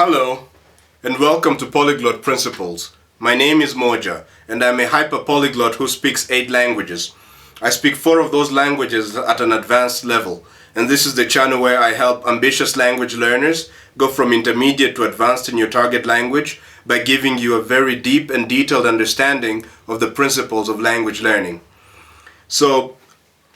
Hello, and welcome to Polyglot Principles. My name is Modja, and I'm a hyper-polyglot who speaks 8 languages. I speak 4 of those languages at an advanced level, and this is the channel where I help ambitious language learners go from intermediate to advanced in your target language by giving you a very deep and detailed understanding of the principles of language learning. So,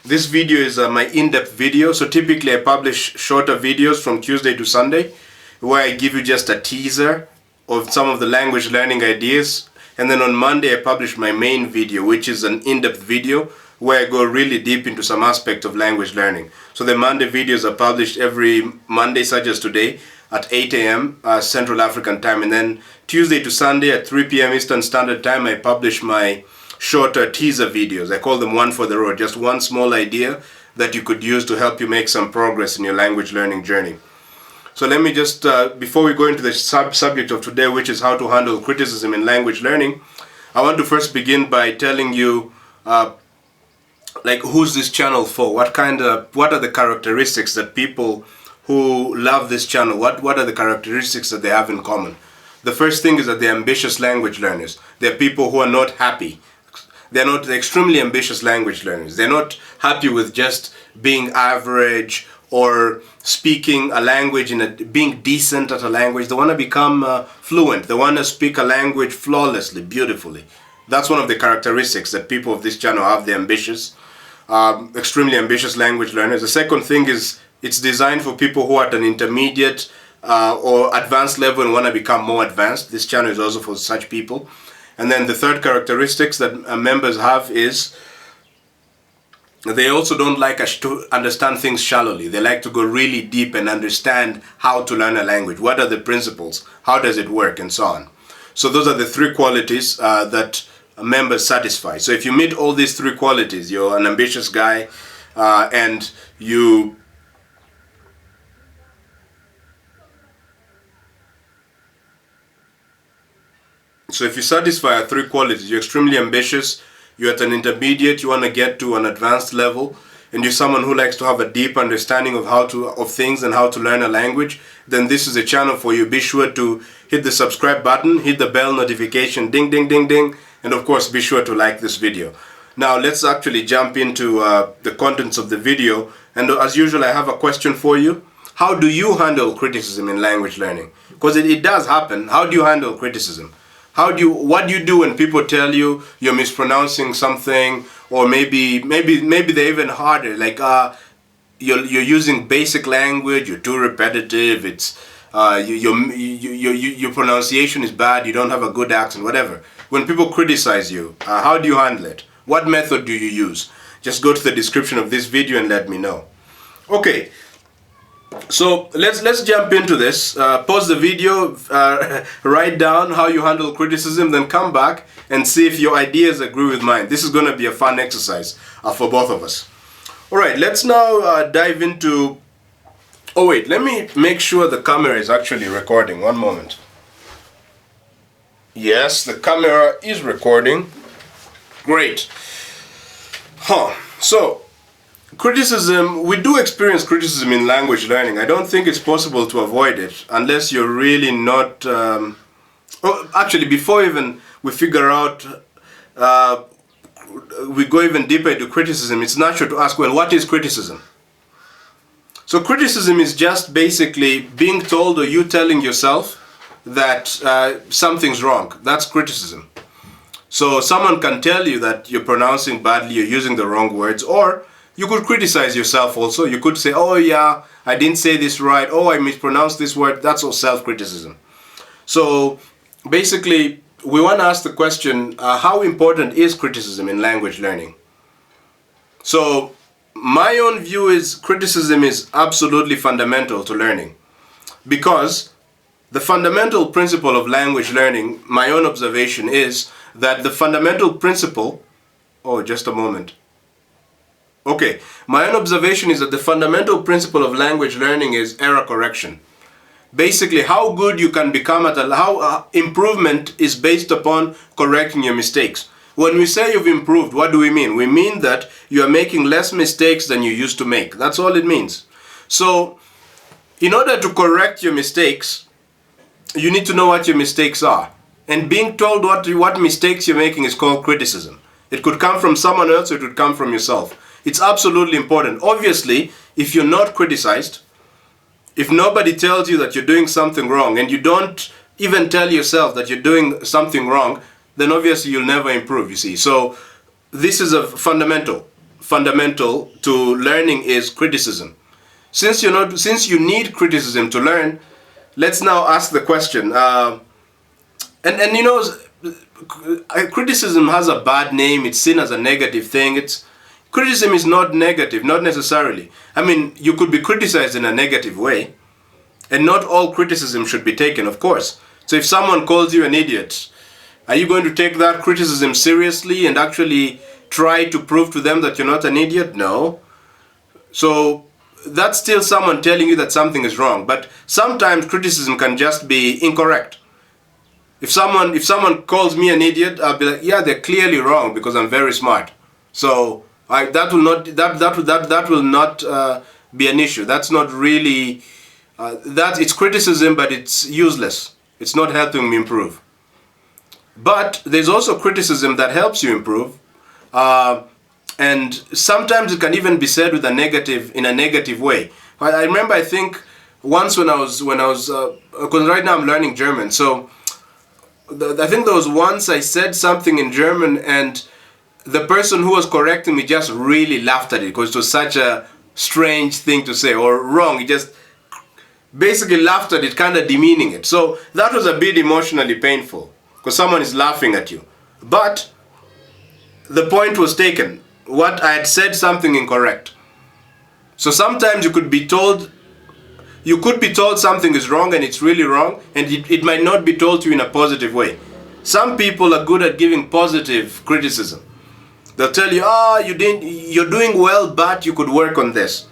this video is my in-depth video. So typically I publish shorter videos from Tuesday to Sunday, where I give you just a teaser of some of the language learning ideas, and then on Monday I publish my main video, which is an in-depth video where I go really deep into some aspect of language learning. So the Monday videos are published every Monday, such as today, at 8 a.m. Central African time, and then Tuesday to Sunday at 3 p.m. Eastern Standard Time I publish my shorter teaser videos. I call them one for the road, just one small idea that you could use to help you make some progress in your language learning journey. So let me just, before we go into the subject of today, which is how to handle criticism in language learning, I want to first begin by telling you, who's this channel for? What are the characteristics that people who love this channel, what are the characteristics that they have in common? The first thing is that they're ambitious language learners. They're people who are not happy. They're extremely ambitious language learners. They're not happy with just being average or speaking a language being decent at a language. They want to become fluent. They want to speak a language flawlessly, beautifully. That's one of the characteristics that people of this channel have. They're ambitious, extremely ambitious language learners. The second thing is it's designed for people who are at an intermediate or advanced level and want to become more advanced. This channel is also for such people. And then the third characteristics that members have is they also don't like us to understand things shallowly. They like to go really deep and understand how to learn a language. What are the principles? How does it work? And so on. So those are the 3 qualities that members satisfy. So if you meet all these 3 qualities, you're an ambitious guy and you... So if you satisfy 3 qualities, you're extremely ambitious, you're at an intermediate, you want to get to an advanced level, and you're someone who likes to have a deep understanding of things and how to learn a language, then this is a channel for you. Be sure to hit the subscribe button, hit the bell notification, ding, ding, ding, ding, and of course be sure to like this video. Now let's actually jump into the contents of the video, and as usual I have a question for you. How do you handle criticism in language learning? Because it does happen. How do you handle criticism? What do you do when people tell you you're mispronouncing something, or maybe they're even harder, like you're using basic language, you're too repetitive, it's your pronunciation is bad, you don't have a good accent, whatever. When people criticize you, how do you handle it? What method do you use? Just go to the description of this video and let me know. Okay. So let's jump into this. Pause the video, write down how you handle criticism, then come back and see if your ideas agree with mine. This is going to be a fun exercise for both of us. Alright, let's now dive into... Oh wait, let me make sure the camera is actually recording. One moment. Yes, the camera is recording. Great. So... criticism, we do experience criticism in language learning. I don't think it's possible to avoid it unless you're really not... actually, before even we figure out, we go even deeper into criticism, it's natural to ask, well, what is criticism? So criticism is just basically being told, or you telling yourself that something's wrong. That's criticism. So someone can tell you that you're pronouncing badly, you're using the wrong words, or you could criticize yourself also. You could say, oh yeah, I didn't say this right. Oh, I mispronounced this word. That's all self-criticism. So basically, we want to ask the question, how important is criticism in language learning? So my own view is criticism is absolutely fundamental to learning. Because the fundamental principle of language learning, my own observation is that the fundamental principle... Oh, just a moment. Okay, my own observation is that the fundamental principle of language learning is error correction. Basically, how good you can become at how improvement is based upon correcting your mistakes. When we say you've improved, what do we mean? We mean that you are making less mistakes than you used to make. That's all it means. So, in order to correct your mistakes, you need to know what your mistakes are. And being told what mistakes you're making is called criticism. It could come from someone else, or it could come from yourself. It's absolutely important. Obviously, if you're not criticized, if nobody tells you that you're doing something wrong, and you don't even tell yourself that you're doing something wrong, then obviously you'll never improve, you see. So this is a fundamental to learning is criticism. Since you need criticism to learn, let's now ask the question. And you know, criticism has a bad name. It's seen as a negative thing. Criticism is not negative, not necessarily. I mean, you could be criticized in a negative way, and not all criticism should be taken, of course. So if someone calls you an idiot, are you going to take that criticism seriously and actually try to prove to them that you're not an idiot? No. So that's still someone telling you that something is wrong. But sometimes criticism can just be incorrect. If someone calls me an idiot, I'll be like, yeah, they're clearly wrong because I'm very smart. So that will not be an issue. That's not really it's criticism, but it's useless. It's not helping me improve. But there's also criticism that helps you improve, and sometimes it can even be said in a negative way. I remember, I think once when I was because right now I'm learning German, so I think there was once I said something in German, and the person who was correcting me just really laughed at it because it was such a strange thing to say, or wrong. He just basically laughed at it, kind of demeaning it. So that was a bit emotionally painful because someone is laughing at you. But the point was taken. What I had said something incorrect. So sometimes you could be told something is wrong and it's really wrong, and it might not be told to you in a positive way. Some people are good at giving positive criticism. They'll tell you, you're doing well, but you could work on this.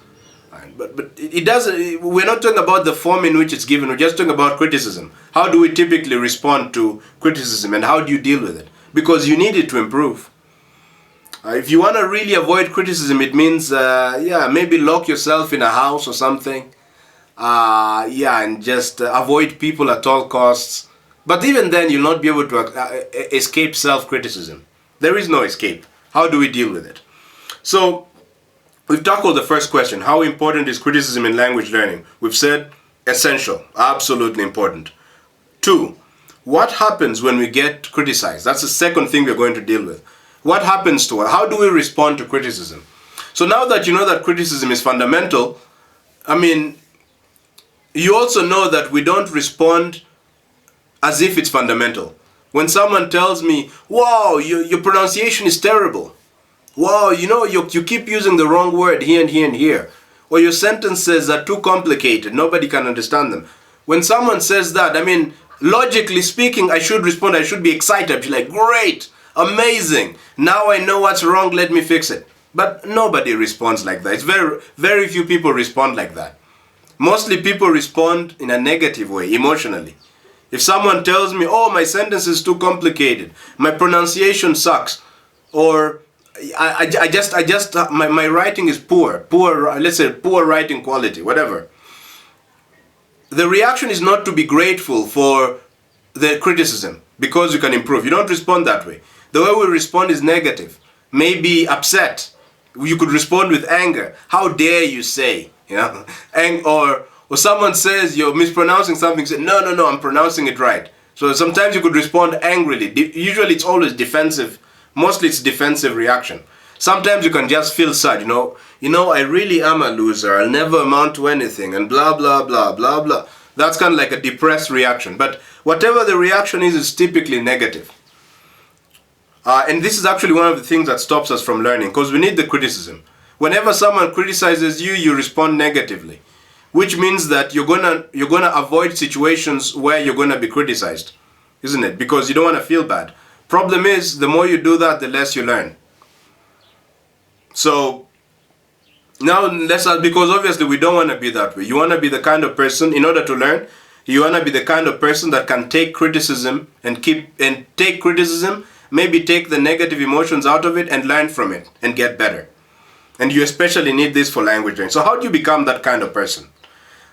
But it doesn't. We're not talking about the form in which it's given. We're just talking about criticism. How do we typically respond to criticism, and how do you deal with it? Because you need it to improve. If you want to really avoid criticism, it means, maybe lock yourself in a house or something. And just avoid people at all costs. But even then, you'll not be able to escape self-criticism. There is no escape. How do we deal with it? So we've tackled the first question. How important is criticism in language learning? We've said essential, absolutely important. 2, what happens when we get criticized? That's the second thing we're going to deal with. What happens to us? How do we respond to criticism? So now that you know that criticism is fundamental, I mean, you also know that we don't respond as if it's fundamental. When someone tells me, wow, your pronunciation is terrible. Wow, you keep using the wrong word here and here and here. Or your sentences are too complicated. Nobody can understand them. When someone says that, I mean, logically speaking, I should respond. I should be excited. I'd be like, great, amazing. Now I know what's wrong. Let me fix it. But nobody responds like that. It's very, very few people respond like that. Mostly people respond in a negative way, emotionally. If someone tells me, oh, my sentence is too complicated, my pronunciation sucks, or my writing is poor, let's say poor writing quality, whatever. The reaction is not to be grateful for the criticism because you can improve. You don't respond that way. The way we respond is negative, maybe upset. You could respond with anger. How dare you say, or someone says you're mispronouncing something, say, no, I'm pronouncing it right. So sometimes you could respond angrily. Usually it's always defensive. Mostly it's defensive reaction. Sometimes you can just feel sad, I really am a loser. I'll never amount to anything, and blah, blah, blah, blah, blah. That's kind of like a depressed reaction. But whatever the reaction is typically negative. And this is actually one of the things that stops us from learning, because we need the criticism. Whenever someone criticizes you, you respond negatively, which means that you're gonna avoid situations where you're gonna be criticized, isn't it? Because you don't want to feel bad. Problem is, the more you do that, the less you learn. So now because obviously we don't want to be that way. You want to be the kind of person, in order to learn, you want to be the kind of person that can take criticism maybe take the negative emotions out of it and learn from it and get better. And you especially need this for language learning. So how do you become that kind of person?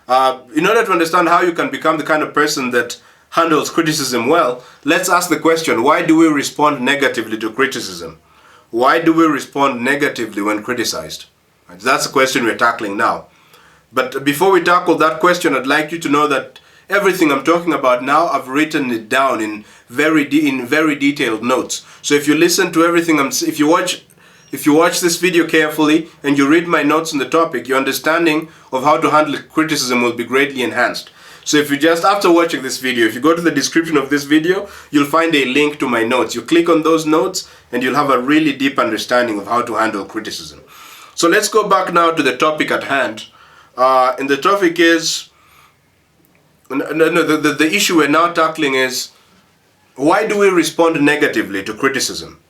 In order to understand how you can become the kind of person that handles criticism well, let's ask the question, why do we respond negatively to criticism? Why do we respond negatively when criticized? That's the question we're tackling now. But before we tackle that question, I'd like you to know that everything I'm talking about now, I've written it down in very detailed notes. So if you listen to everything if you watch this video carefully and you read my notes on the topic, your understanding of how to handle criticism will be greatly enhanced. So if you just, after watching this video, if you go to the description of this video, you'll find a link to my notes. You click on those notes and you'll have a really deep understanding of how to handle criticism. So let's go back now to the topic at hand. And the topic is, the issue we're now tackling is, why do we respond negatively to criticism?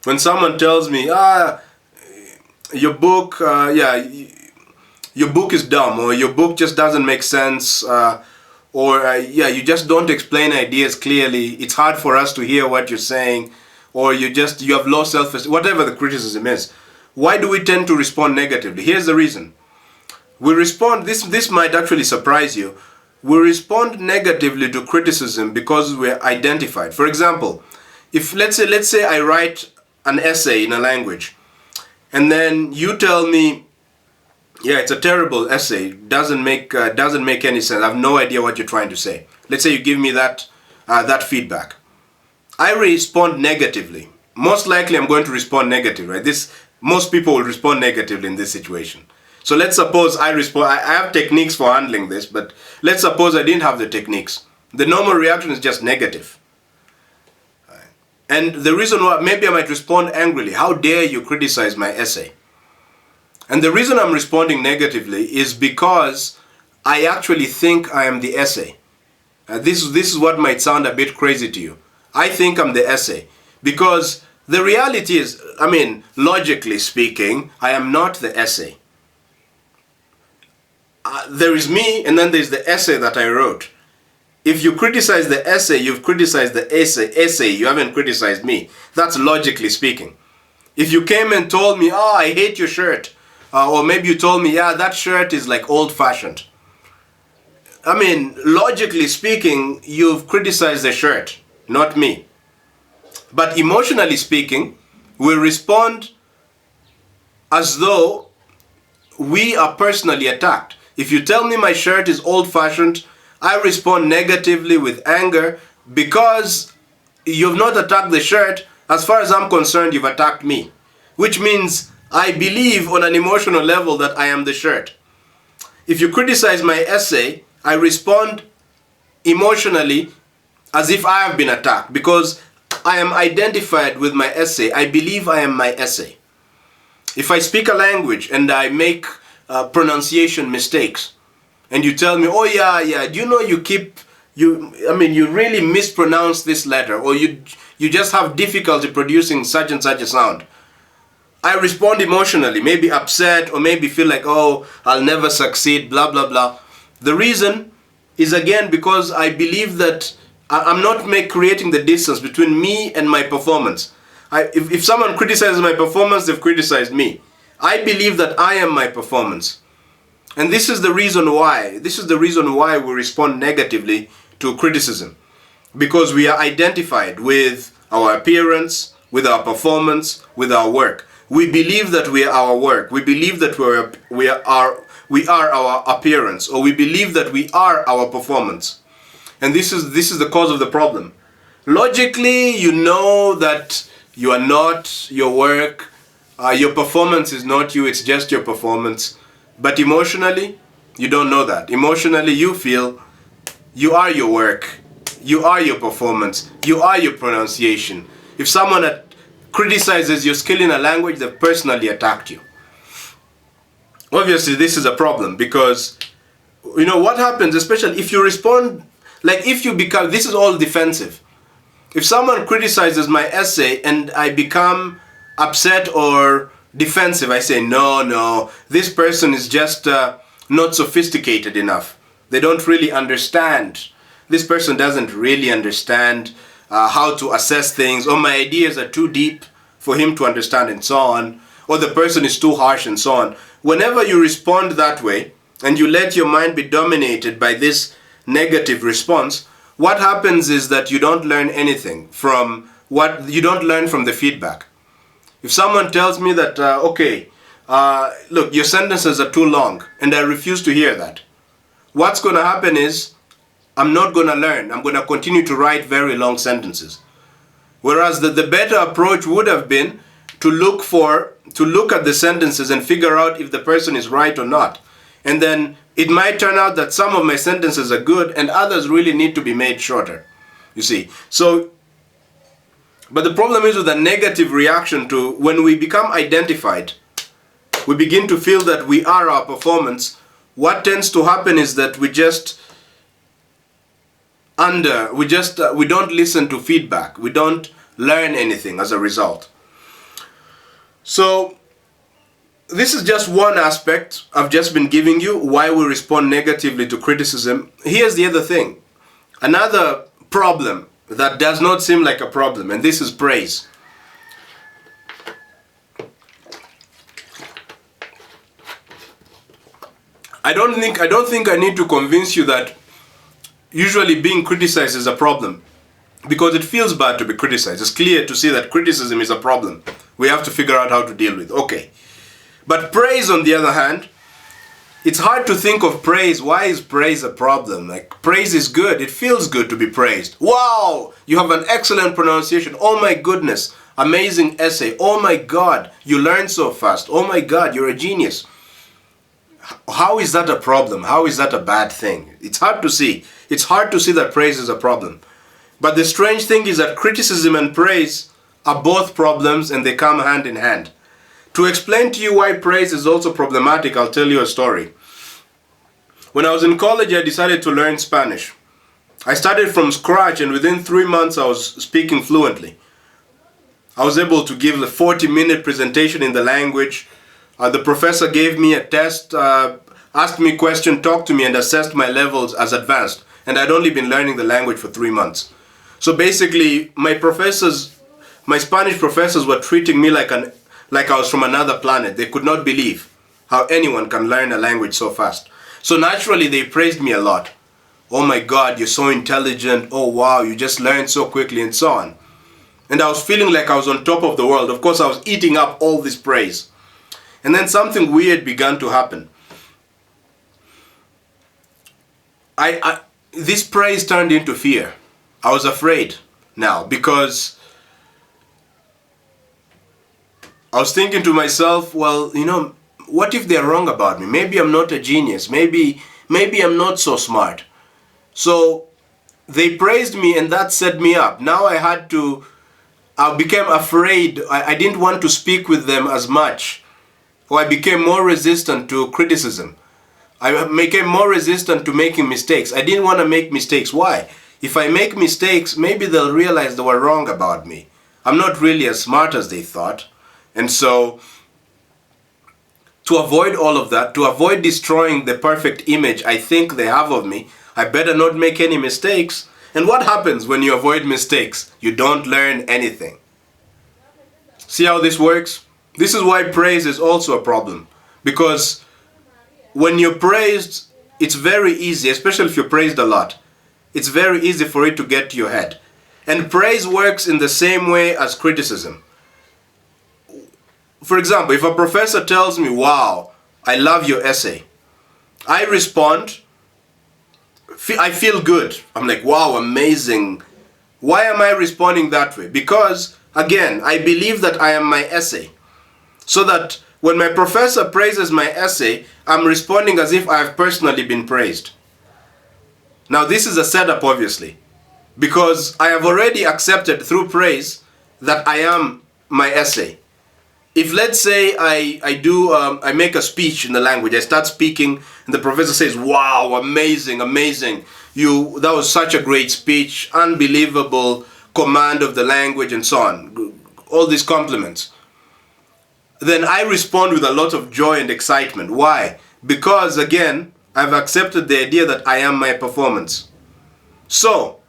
When someone tells me, your book, your book is dumb, or your book just doesn't make sense, you just don't explain ideas clearly, it's hard for us to hear what you're saying, or you have low self-esteem, whatever the criticism is. Why do we tend to respond negatively? Here's the reason. We respond, this might actually surprise you, we respond negatively to criticism because we're identified. For example, if let's say I write an essay in a language, and then you tell me, yeah, it's a terrible essay, doesn't make any sense, I have no idea what you're trying to say. Let's say you give me that feedback. I respond negatively. Most likely I'm going to respond negatively, right? Most people will respond negatively in this situation. So let's suppose I have techniques for handling this, but let's suppose I didn't have the techniques. The normal reaction is just negative. And the reason why, maybe I might respond angrily. How dare you criticize my essay? And the reason I'm responding negatively is because I actually think I am the essay. This is what might sound a bit crazy to you. I think I'm the essay. Because the reality is, logically speaking, I am not the essay. There is me, and then there's the essay that I wrote. If you criticize the essay, you've criticized the essay, you haven't criticized me. That's logically speaking. If you came and told me, oh, I hate your shirt, or maybe you told me, yeah, that shirt is like old-fashioned. Logically speaking, you've criticized the shirt, not me. But emotionally speaking, we respond as though we are personally attacked. If you tell me my shirt is old-fashioned, I respond negatively with anger because you've not attacked the shirt. As far as I'm concerned, you've attacked me. Which means I believe on an emotional level that I am the shirt. If you criticize my essay, I respond emotionally as if I have been attacked because I am identified with my essay. I believe I am my essay. If I speak a language and I make pronunciation mistakes, and you tell me, oh yeah, do you know you really mispronounce this letter, or you just have difficulty producing such and such a sound. I respond emotionally, maybe upset, or maybe feel like, oh, I'll never succeed, blah, blah, blah. The reason is, again, because I believe that I'm not creating the distance between me and my performance. If someone criticizes my performance, they've criticized me. I believe that I am my performance. And this is the reason why. This is the reason why we respond negatively to criticism. Because we are identified with our appearance, with our performance, with our work. We believe that we are our work. We believe that we are our appearance, or we believe that we are our performance. And this is the cause of the problem. Logically, you know that you are not your work. Your performance is not you, it's just your performance. But emotionally, you don't know that. Emotionally, you feel you are your work, you are your performance, you are your pronunciation. If someone criticizes your skill in a language, they've personally attacked you. Obviously, this is a problem because, what happens, especially if you respond, if you become, this is all defensive. If someone criticizes my essay and I become upset or defensive, I say, no, this person is just not sophisticated enough. They don't really understand. This person doesn't really understand how to assess things, or my ideas are too deep for him to understand, and so on, or the person is too harsh, and so on. Whenever you respond that way and you let your mind be dominated by this negative response, what happens is that you don't learn anything from you don't learn from the feedback. If someone tells me that, look, your sentences are too long, and I refuse to hear that, what's going to happen is I'm not going to learn. I'm going to continue to write very long sentences. Whereas the better approach would have been to look at the sentences and figure out if the person is right or not. And then it might turn out that some of my sentences are good and others really need to be made shorter. You see? So, but the problem is with a negative reaction to when we become identified, we begin to feel that we are our performance. What tends to happen is that we don't listen to feedback. We don't learn anything as a result. So this is just one aspect I've just been giving you, why we respond negatively to criticism. Here's the other thing. Another problem that does not seem like a problem, and this is praise. I don't think I need to convince you that usually being criticized is a problem, because it feels bad to be criticized. It's clear to see that criticism is a problem. We have to figure out how to deal with. Okay. But praise, on the other hand, it's hard to think of praise. Why is praise a problem? Like, praise is good. It feels good to be praised. Wow, you have an excellent pronunciation. Oh my goodness, amazing essay. Oh my God, you learn so fast. Oh my God, you're a genius. How is that a problem? How is that a bad thing? It's hard to see. It's hard to see that praise is a problem. But the strange thing is that criticism and praise are both problems, and they come hand in hand. To explain to you why praise is also problematic, I'll tell you a story. When I was in college, I decided to learn Spanish. I started from scratch, and within 3 months I was speaking fluently. I was able to give a 40-minute presentation in the language. The professor gave me a test, asked me questions, talked to me, and assessed my levels as advanced. And I'd only been learning the language for 3 months. So basically, my Spanish professors were treating me like I was from another planet. They could not believe how anyone can learn a language so fast. So naturally, they praised me a lot. Oh my God, you're so intelligent. Oh wow, you just learned so quickly, and so on. And I was feeling like I was on top of the world. Of course, I was eating up all this praise. And then something weird began to happen. This praise turned into fear. I was afraid now, because I was thinking to myself, well, what if they're wrong about me? Maybe I'm not a genius. Maybe I'm not so smart. So they praised me, and that set me up. Now I became afraid. I didn't want to speak with them as much. Or I became more resistant to criticism. I became more resistant to making mistakes. I didn't want to make mistakes. Why? If I make mistakes, maybe they'll realize they were wrong about me. I'm not really as smart as they thought. And so, to avoid all of that, to avoid destroying the perfect image I think they have of me, I better not make any mistakes. And what happens when you avoid mistakes? You don't learn anything. See how this works? This is why praise is also a problem. Because when you're praised, it's very easy, especially if you're praised a lot, it's very easy for it to get to your head. And praise works in the same way as criticism. For example, if a professor tells me, wow, I love your essay, I respond, I feel good. I'm like, wow, amazing. Why am I responding that way? Because, again, I believe that I am my essay. So that when my professor praises my essay, I'm responding as if I have personally been praised. Now, this is a setup, obviously, because I have already accepted through praise that I am my essay. If, let's say, I make a speech in the language, I start speaking, and the professor says, wow, amazing, amazing, that was such a great speech, unbelievable command of the language, and so on, all these compliments. Then I respond with a lot of joy and excitement. Why? Because, again, I've accepted the idea that I am my performance. So,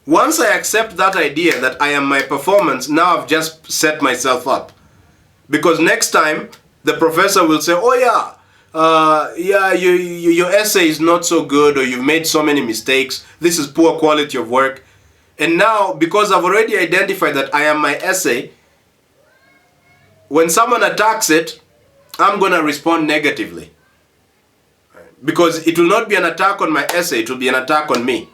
once I accept that idea that I am my performance, now I've just set myself up. Because next time, the professor will say, oh yeah, yeah, your essay is not so good, or you've made so many mistakes. This is poor quality of work. And now, because I've already identified that I am my essay, when someone attacks it, I'm going to respond negatively. Because it will not be an attack on my essay, it will be an attack on me.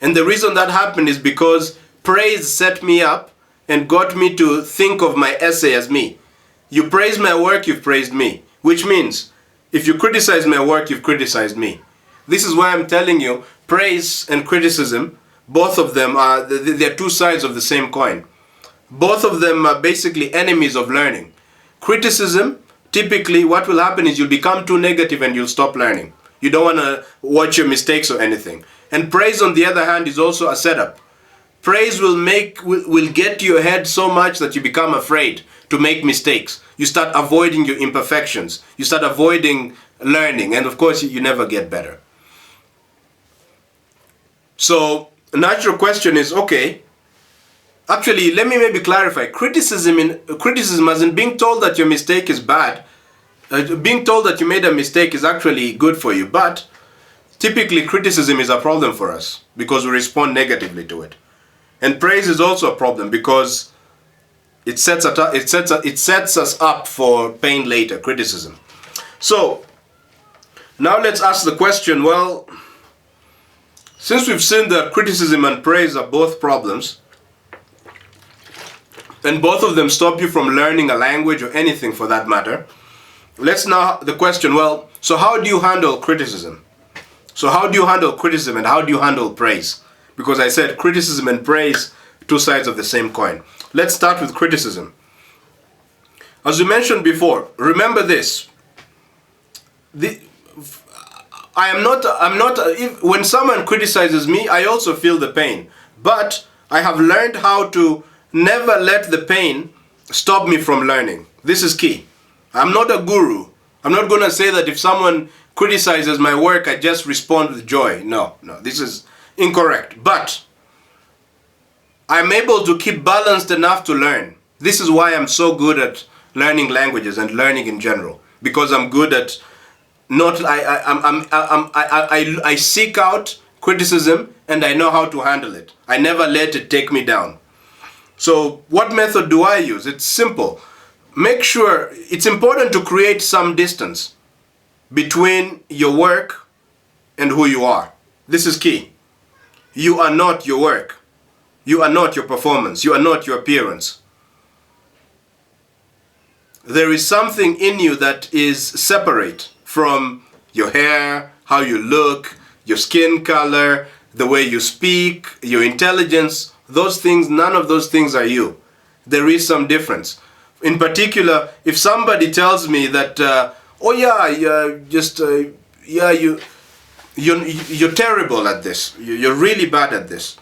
And the reason that happened is because praise set me up and got me to think of my essay as me. You praise my work, you've praised me. Which means, if you criticize my work, you've criticized me. This is why I'm telling you, praise and criticism, both of them are, they're two sides of the same coin. Both of them are basically enemies of learning. Criticism, typically what will happen is you'll become too negative and you'll stop learning. You don't want to watch your mistakes or anything. And praise, on the other hand, is also a setup. Praise will get to your head so much that you become afraid to make mistakes. You start avoiding your imperfections. You start avoiding learning. And of course, you never get better. So, a natural question is, okay, actually, let me maybe clarify. Criticism as in being told that your mistake is bad, being told that you made a mistake is actually good for you. But typically, criticism is a problem for us because we respond negatively to it. And praise is also a problem because it sets us up for pain later, criticism. So, now let's ask the question, well, since we've seen that criticism and praise are both problems, and both of them stop you from learning a language or anything for that matter, let's now the question, well, so how do you handle criticism? So how do you handle criticism and how do you handle praise? Because I said criticism and praise, two sides of the same coin. Let's start with criticism. As we mentioned before, remember this. When someone criticizes me, I also feel the pain. But I have learned how to never let the pain stop me from learning. This is key. I'm not a guru. I'm not going to say that if someone criticizes my work, I just respond with joy. No, this is incorrect. But I'm able to keep balanced enough to learn. This is why I'm so good at learning languages and learning in general. Because I'm good at I seek out criticism and I know how to handle it. I never let it take me down. So what method do I use? It's simple. Make sure, it's important to create some distance between your work and who you are. This is key. You are not your work. You are not your performance. You are not your appearance. There is something in you that is separate from your hair, how you look, your skin color, the way you speak, your intelligence. Those things, none of those things are you. There is some difference. In particular, if somebody tells me that, you're terrible at this, you're really bad at this.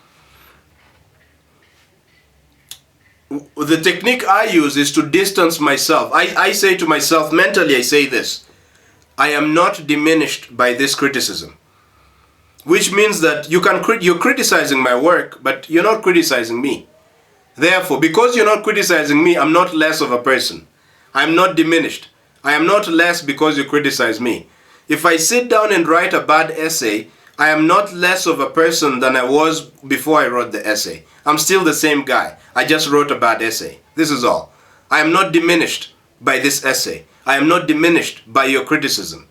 The technique I use is to distance myself. I say to myself, mentally I say this: I am not diminished by this criticism. Which means that you're criticizing my work, but you're not criticizing me. Therefore, because you're not criticizing me, I'm not less of a person. I'm not diminished. I am not less because you criticize me. If I sit down and write a bad essay, I am not less of a person than I was before I wrote the essay. I'm still the same guy. I just wrote a bad essay. This is all. I am not diminished by this essay. I am not diminished by your criticism.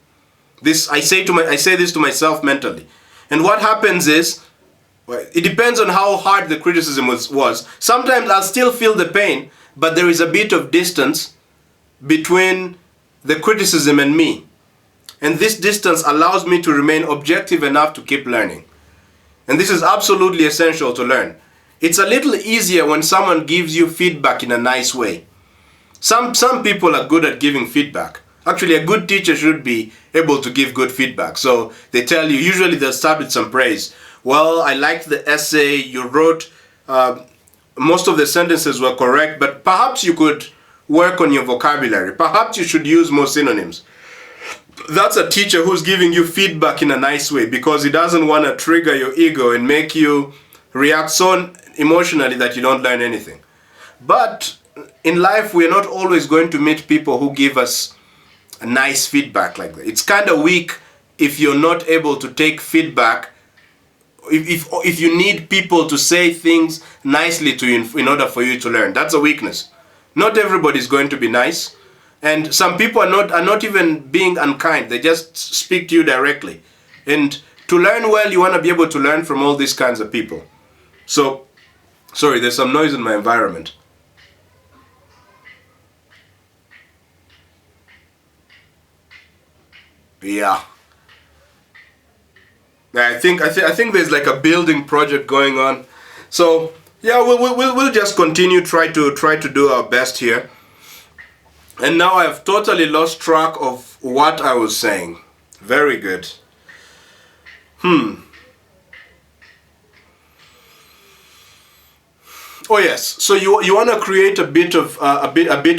I say this to myself mentally. And what happens is, it depends on how hard the criticism was. Sometimes I'll still feel the pain, but there is a bit of distance between the criticism and me. And this distance allows me to remain objective enough to keep learning. And this is absolutely essential to learn. It's a little easier when someone gives you feedback in a nice way. Some people are good at giving feedback. Actually, a good teacher should be able to give good feedback. So they tell you, usually they'll start with some praise. Well, I liked the essay you wrote. Most of the sentences were correct, but perhaps you could work on your vocabulary. Perhaps you should use more synonyms. That's a teacher who's giving you feedback in a nice way because he doesn't want to trigger your ego and make you react so emotionally that you don't learn anything. But in life, we're not always going to meet people who give us a nice feedback like that. It's kind of weak if you're not able to take feedback. If you need people to say things nicely to you in order for you to learn, that's a weakness. Not everybody is going to be nice, and some people are not even being unkind. They just speak to you directly. And to learn well, you want to be able to learn from all these kinds of people. So, sorry, there's some noise in my environment. Yeah. I think there's like a building project going on. So yeah, we'll just continue try to do our best here. And now I've totally lost track of what I was saying. Very good. Oh yes. So you want to create a bit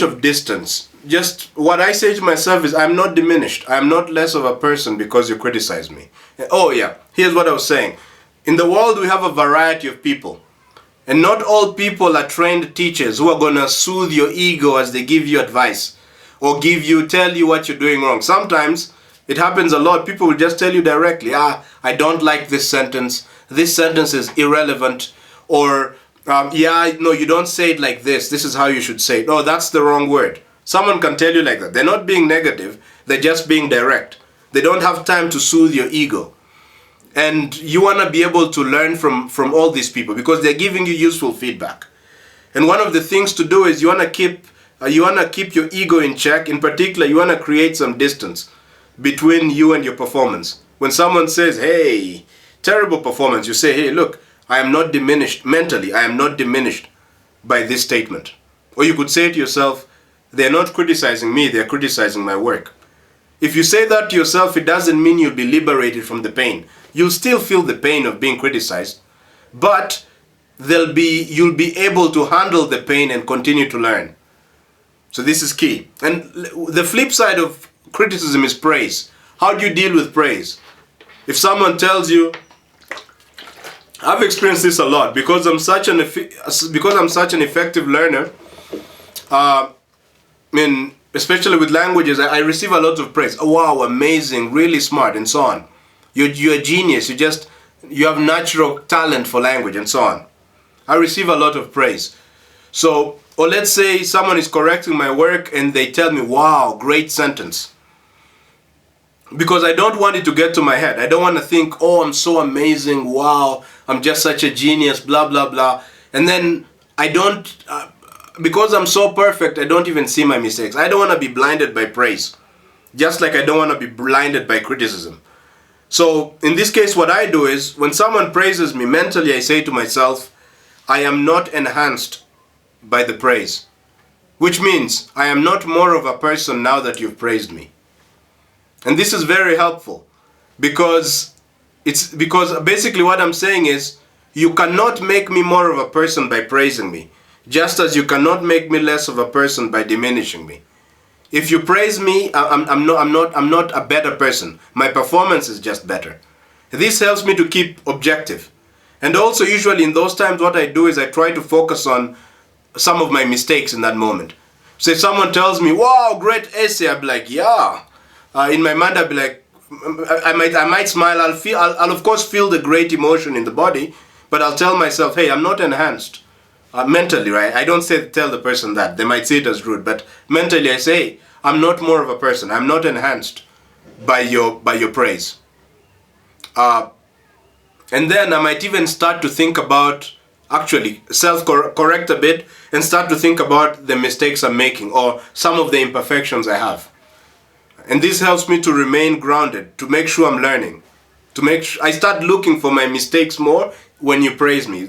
of distance. Just what I say to myself is, I'm not diminished. I'm not less of a person because you criticize me. Oh yeah, here's what I was saying. In the world we have a variety of people. And not all people are trained teachers who are going to soothe your ego as they give you advice or tell you what you're doing wrong. Sometimes it happens a lot. People will just tell you directly, I don't like this sentence. This sentence is irrelevant. Or, no, you don't say it like this. This is how you should say it. No, that's the wrong word. Someone can tell you like that. They're not being negative. They're just being direct. They don't have time to soothe your ego. And you want to be able to learn from all these people because they're giving you useful feedback. And one of the things to do is you want to keep your ego in check. In particular, you want to create some distance between you and your performance. When someone says, hey, terrible performance, you say, hey, look, I am not diminished mentally. I am not diminished by this statement. Or you could say to yourself, they're not criticizing me, they're criticizing my work. If you say that to yourself, it doesn't mean you'll be liberated from the pain. You'll still feel the pain of being criticized, but you'll be able to handle the pain and continue to learn. So this is key. And the flip side of criticism is praise. How do you deal with praise? If someone tells you, I've experienced this a lot because I'm such an effective learner. Especially with languages, I receive a lot of praise. Oh, wow, amazing, really smart, and so on. You're a genius. You have natural talent for language, and so on. I receive a lot of praise. So, or let's say someone is correcting my work and they tell me, wow, great sentence. Because I don't want it to get to my head. I don't want to think, oh, I'm so amazing, wow, I'm just such a genius, blah, blah, blah. And then I don't, because I'm so perfect, I don't even see my mistakes. I don't want to be blinded by praise. Just like I don't want to be blinded by criticism. So in this case, what I do is, when someone praises me, mentally I say to myself, I am not enhanced by the praise. Which means, I am not more of a person now that you've praised me. And this is very helpful. Because basically what I'm saying is, you cannot make me more of a person by praising me. Just as you cannot make me less of a person by diminishing me. If you praise me, I'm not a better person. My performance is just better. This helps me to keep objective. And also usually in those times what I do is I try to focus on some of my mistakes in that moment. So if someone tells me, wow, great essay, I'll be like, yeah. In my mind I'll be like, I might smile, I'll of course feel the great emotion in the body, but I'll tell myself, hey, I'm not enhanced. Mentally, right? I don't tell the person that. They might see it as rude, but mentally I say, I'm not more of a person. I'm not enhanced by your praise. And then I might even start to think about, actually self-correct a bit and start to think about the mistakes I'm making or some of the imperfections I have. And this helps me to remain grounded, to make sure I'm learning, I start looking for my mistakes more when you praise me.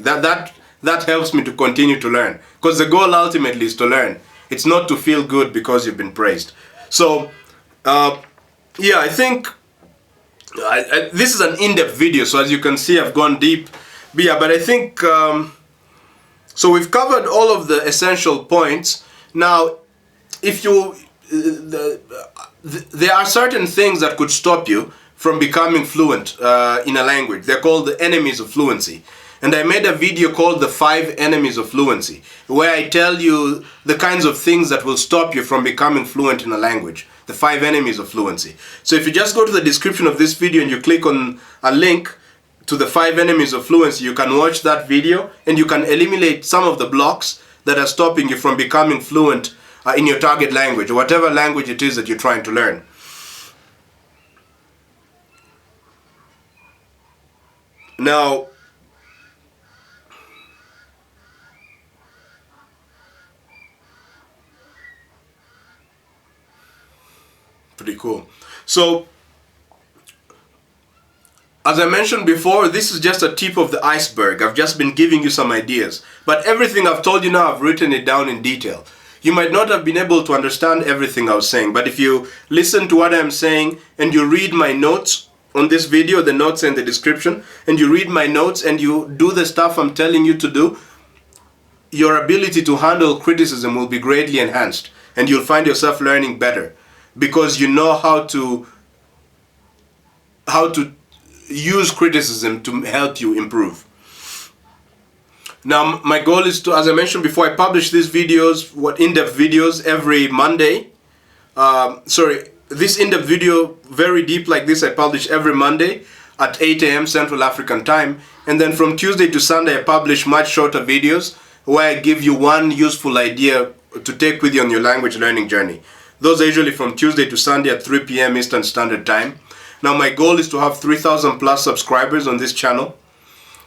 That helps me to continue to learn. Because the goal ultimately is to learn. It's not to feel good because you've been praised. So, yeah, I think this is an in-depth video. So as you can see, I've gone deep. But yeah, but I think, so we've covered all of the essential points. Now, if there are certain things that could stop you from becoming fluent in a language. They're called the enemies of fluency. And I made a video called The 5 Enemies of Fluency, where I tell you the kinds of things that will stop you from becoming fluent in a language. The 5 Enemies of Fluency. So if you just go to the description of this video and you click on a link to the 5 Enemies of Fluency, you can watch that video and you can eliminate some of the blocks that are stopping you from becoming fluent in your target language, or whatever language it is that you're trying to learn. Now, pretty cool. So, as I mentioned before, this is just a tip of the iceberg. I've just been giving you some ideas. But everything I've told you now, I've written it down in detail. You might not have been able to understand everything I was saying, but if you listen to what I'm saying and you read my notes on this video, the notes are in the description, and you read my notes and you do the stuff I'm telling you to do, your ability to handle criticism will be greatly enhanced, and you'll find yourself learning better because you know how to use criticism to help you improve. Now, my goal is to, as I mentioned before, I publish these videos, in-depth videos every Monday. This in-depth video, very deep like this, I publish every Monday at 8 a.m. Central African Time. And then from Tuesday to Sunday, I publish much shorter videos where I give you one useful idea to take with you on your language learning journey. Those are usually from Tuesday to Sunday at 3 p.m. Eastern Standard Time. Now, my goal is to have 3,000 plus subscribers on this channel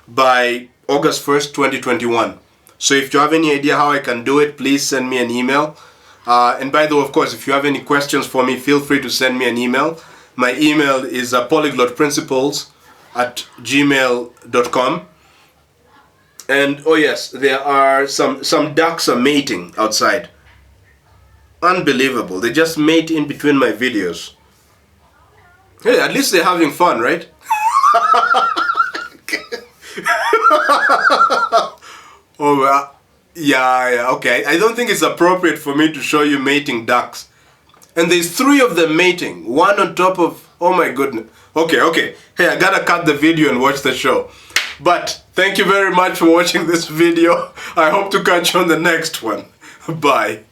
by August 1st, 2021. So if you have any idea how I can do it, please send me an email. And by the way, of course, if you have any questions for me, feel free to send me an email. My email is polyglotprinciples@gmail.com. And oh yes, there are some ducks are mating outside. Unbelievable. They just mate in between my videos. Hey, at least they're having fun, right? Oh, well, yeah, okay. I don't think it's appropriate for me to show you mating ducks. And there's 3 of them mating, one on top of, oh my goodness. Okay. Hey, I gotta cut the video and watch the show. But thank you very much for watching this video. I hope to catch you on the next one. Bye.